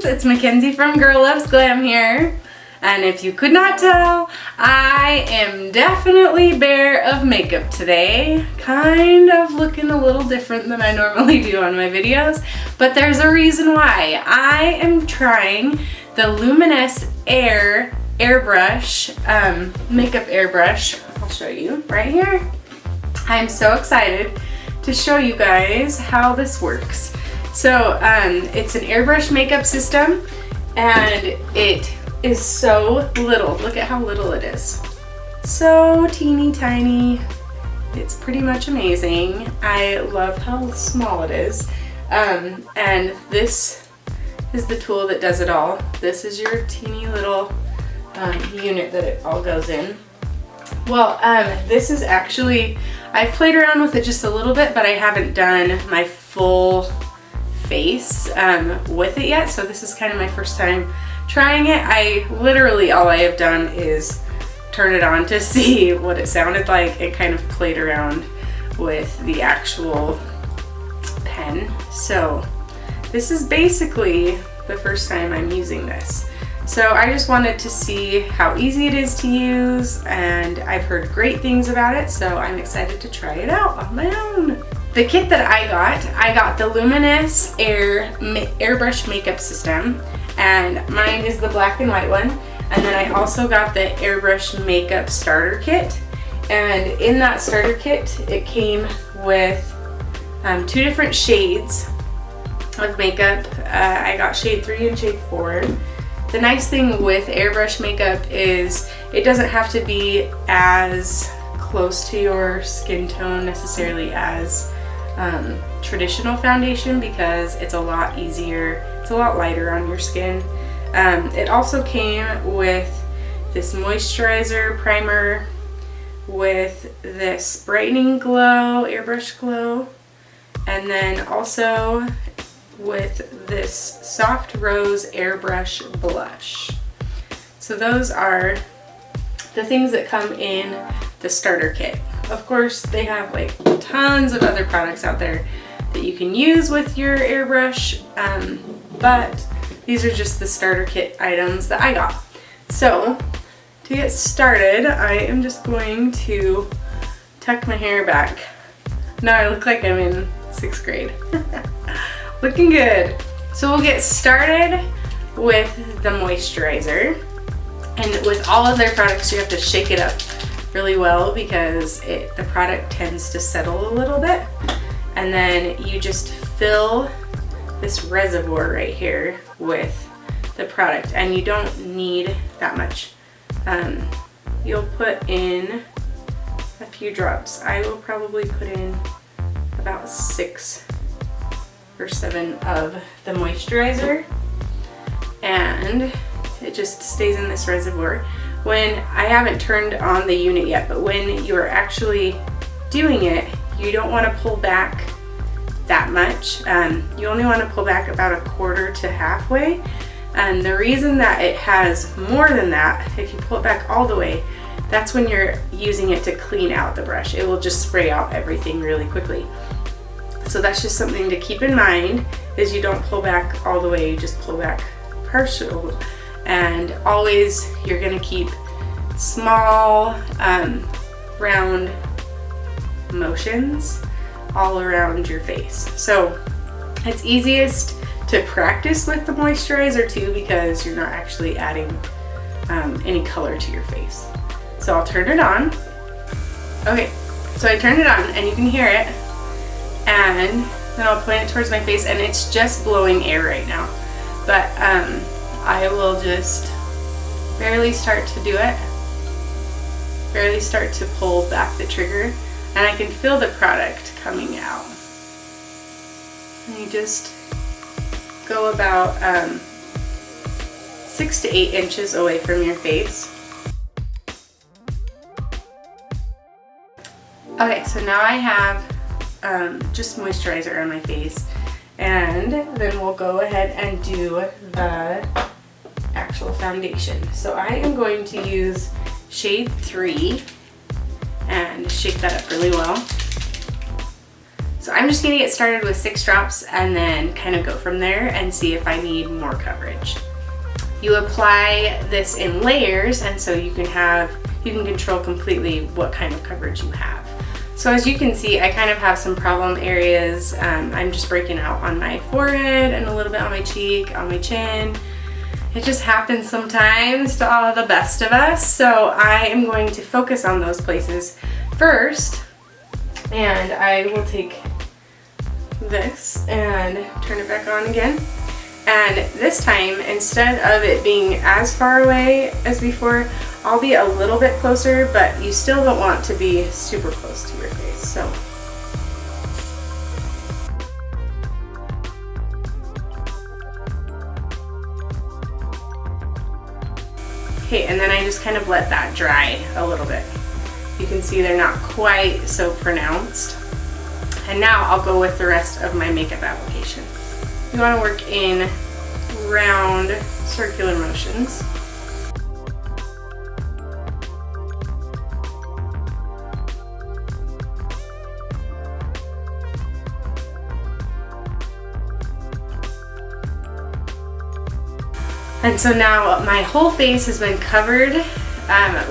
it's Mackenzie from Girl Loves Glam here. And if you could not tell, I am definitely bare of makeup today. Kind of looking a little different than I normally do on my videos, but there's a reason why. I am trying the Luminess Airbrush, makeup airbrush. I'll show you right here. I'm so excited to show you guys how this works. So it's an airbrush makeup system, and it is so little. Look at how little it is. So teeny tiny. It's pretty much amazing. I love how small it is. And this is the tool that does it all. This is your teeny little unit that it all goes in. Well, this is actually, I've played around with it just a little bit, but I haven't done my full face with it yet. So this is kind of my first time trying it. I literally, all I have done is turn it on to see what it sounded like and kind of played around with the actual pen. So this is basically the first time I'm using this. So I just wanted to see how easy it is to use, and I've heard great things about it, so I'm excited to try it out on my own. The kit that I got the Luminess Airbrush makeup system, and mine is the black and white one. And then I also got the Airbrush makeup starter kit, and in that starter kit it came with 2 different shades of makeup. I got shade 3 and shade 4. The nice thing with airbrush makeup is it doesn't have to be as close to your skin tone necessarily as traditional foundation, because it's a lot easier, it's a lot lighter on your skin. It also came with this moisturizer primer, with this brightening glow, airbrush glow, and then also with this soft rose airbrush blush. So those are the things that come in the starter kit. Of course, they have like tons of other products out there that you can use with your airbrush, but these are just the starter kit items that I got. So to get started, I am just going to tuck my hair back. Now I look like I'm in 6th grade. Looking good. So we'll get started with the moisturizer. And with all of their products, you have to shake it up really well because the product tends to settle a little bit. And then you just fill this reservoir right here with the product, and you don't need that much. You'll put in a few drops. I will probably put in about 6 or 7 of the moisturizer, and it just stays in this reservoir. When I haven't turned on the unit yet, but when you're actually doing it, you don't want to pull back that much. You only want to pull back about 1/4 to halfway. And the reason that it has more than that, if you pull it back all the way, that's when you're using it to clean out the brush. It will just spray out everything really quickly. So that's just something to keep in mind, is you don't pull back all the way, you just pull back partial. And always you're gonna keep small, round motions all around your face. So it's easiest to practice with the moisturizer too, because you're not actually adding any color to your face. So I'll turn it on. Okay, so I turned it on and you can hear it. And then I'll point it towards my face, and it's just blowing air right now. But I will just barely start to do it. Barely start to pull back the trigger, and I can feel the product coming out. And you just go about 6 to 8 inches away from your face. Okay, so now I have just moisturizer on my face, and then we'll go ahead and do the actual foundation. So I am going to use shade 3 and shake that up really well. So I'm just gonna get started with 6 drops and then kind of go from there and see if I need more coverage. You apply this in layers, and so you can control completely what kind of coverage you have. So as you can see, I kind of have some problem areas. I'm just breaking out on my forehead and a little bit on my cheek, on my chin. It just happens sometimes to all the best of us. So I am going to focus on those places first, and I will take this and turn it back on again. And this time, instead of it being as far away as before, I'll be a little bit closer, but you still don't want to be super close to your face. So okay, and then I just kind of let that dry a little bit. You can see they're not quite so pronounced. And now I'll go with the rest of my makeup application. You want to work in round circular motions. And so now my whole face has been covered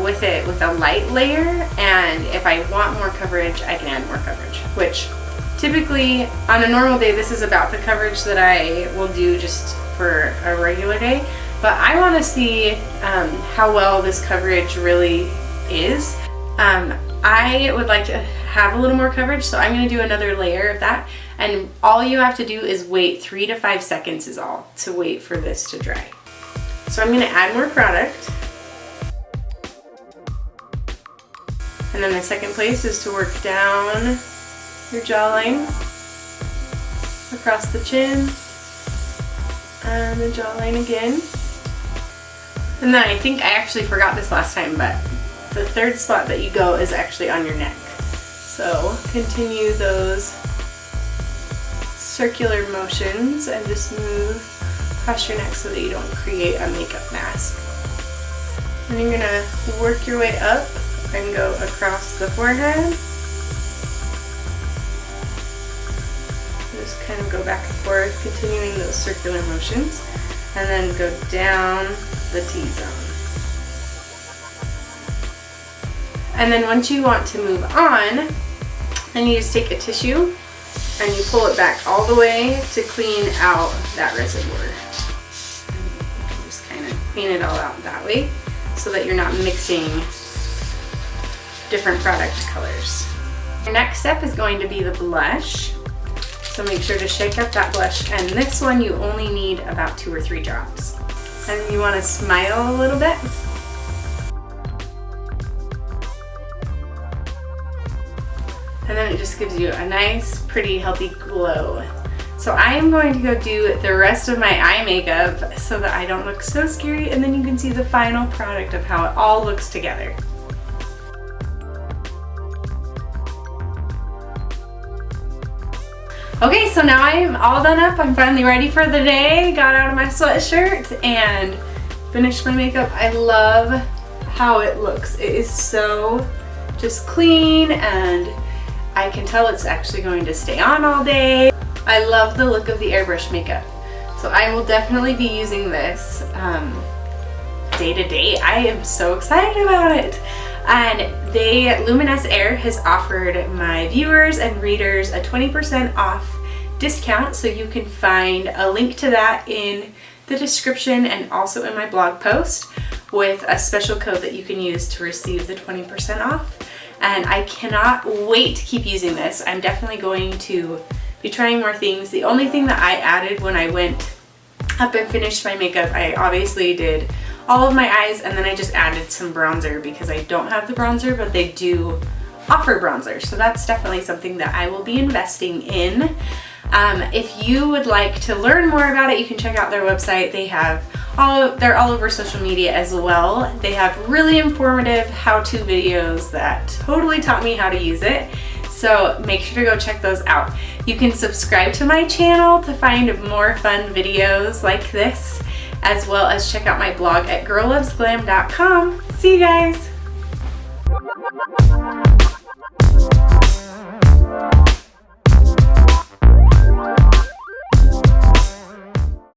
with a light layer, and if I want more coverage, I can add more coverage, which typically on a normal day this is about the coverage that I will do just for a regular day, but I want to see how well this coverage really is. I would like to have a little more coverage, so I'm going to do another layer of that, and all you have to do is wait 3 to 5 seconds is all to wait for this to dry. So I'm going to add more product. And then the second place is to work down your jawline, across the chin, and the jawline again. And then I think I actually forgot this last time, but the third spot that you go is actually on your neck. So continue those circular motions and just move across your neck so that you don't create a makeup mask. And you're gonna work your way up and go across the forehead. Just kind of go back and forth, continuing those circular motions, and then go down the T-zone. And then once you want to move on, then you just take a tissue and you pull it back all the way to clean out that reservoir. You can just kind of clean it all out that way so that you're not mixing different product colors. Your next step is going to be the blush. So make sure to shake up that blush, and this one you only need about 2 or 3 drops. And you want to smile a little bit. And then it just gives you a nice, pretty, healthy glow. So I am going to go do the rest of my eye makeup so that I don't look so scary, and then you can see the final product of how it all looks together. Okay, so now I'm all done up. I'm finally ready for the day. Got out of my sweatshirt and finished my makeup. I love how it looks. It is so just clean, and I can tell it's actually going to stay on all day. I love the look of the airbrush makeup. So I will definitely be using this day to day. I am so excited about it. And Luminess Air has offered my viewers and readers a 20% off discount, so you can find a link to that in the description and also in my blog post with a special code that you can use to receive the 20% off. And I cannot wait to keep using this. I'm definitely going to be trying more things. The only thing that I added when I went up and finished my makeup, I obviously did all of my eyes, and then I just added some bronzer because I don't have the bronzer, but they do offer bronzer. So that's definitely something that I will be investing in. If you would like to learn more about it, you can check out their website. They're all over social media as well. They have really informative how-to videos that totally taught me how to use it. So make sure to go check those out. You can subscribe to my channel to find more fun videos like this, as well as check out my blog at girllovesglam.com. See you guys!